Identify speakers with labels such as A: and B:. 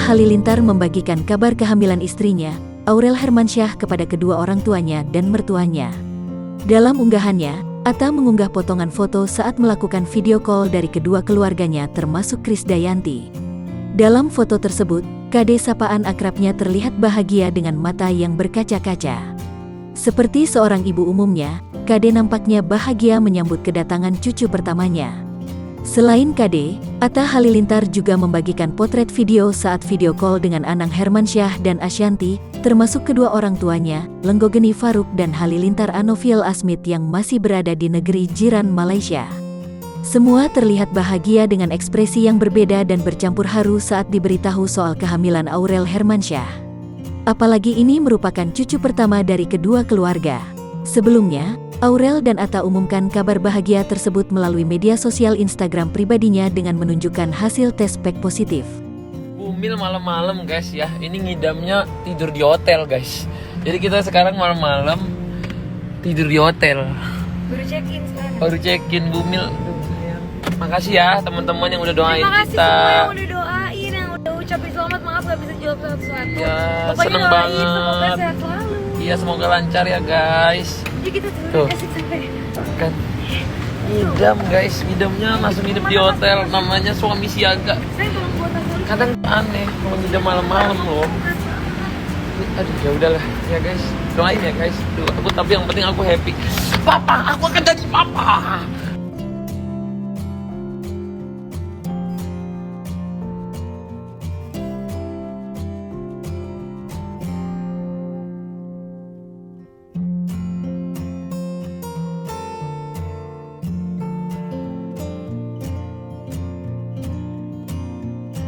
A: Halilintar membagikan kabar kehamilan istrinya, Aurel Hermansyah, kepada kedua orang tuanya dan mertuanya. Dalam unggahannya, Atta mengunggah potongan foto saat melakukan video call dari kedua keluarganya termasuk Krisdayanti. Dalam foto tersebut, Kade sapaan akrabnya terlihat bahagia dengan mata yang berkaca-kaca. Seperti seorang ibu umumnya, Kade nampaknya bahagia menyambut kedatangan cucu pertamanya. Selain Kade, Atta Halilintar juga membagikan potret video saat video call dengan Anang Hermansyah dan Ashanti, termasuk kedua orang tuanya, Lenggogeni Faruk dan Halilintar Anoviel Asmit yang masih berada di negeri jiran Malaysia. Semua terlihat bahagia dengan ekspresi yang berbeda dan bercampur haru saat diberitahu soal kehamilan Aurel Hermansyah. Apalagi ini merupakan cucu pertama dari kedua keluarga. Sebelumnya, Aurel dan Atta umumkan kabar bahagia tersebut melalui media sosial Instagram pribadinya dengan menunjukkan hasil tes pack positif.
B: Bumil malam-malam guys ya, ini ngidamnya tidur di hotel guys. Jadi kita sekarang malam-malam tidur di hotel.
C: Baru check-in sekarang.
B: Baru check-in Bumil. Makasih ya teman-teman yang udah doain
C: Terima kasih
B: kita.
C: semua yang udah doain, yang udah ucapin selamat. Maaf gak bisa jawab satu-satu.
B: Iya,
C: Pokoknya
B: seneng
C: doain,
B: banget.
C: semoga sehat selalu.
B: Iya, semoga lancar ya guys.
C: Jadi kita
B: Tuh.
C: turun asik sampai.
B: Kan ngidam guys, ngidamnya langsung nginep di hotel, namanya suami siaga.
C: Saya tolong buat aku.
B: Kadang aneh kalau ngidam malam-malam loh. Aduh, ya udahlah ya guys, doain ya guys. Duh, tapi yang penting aku happy. Papa, aku akan jadi papa.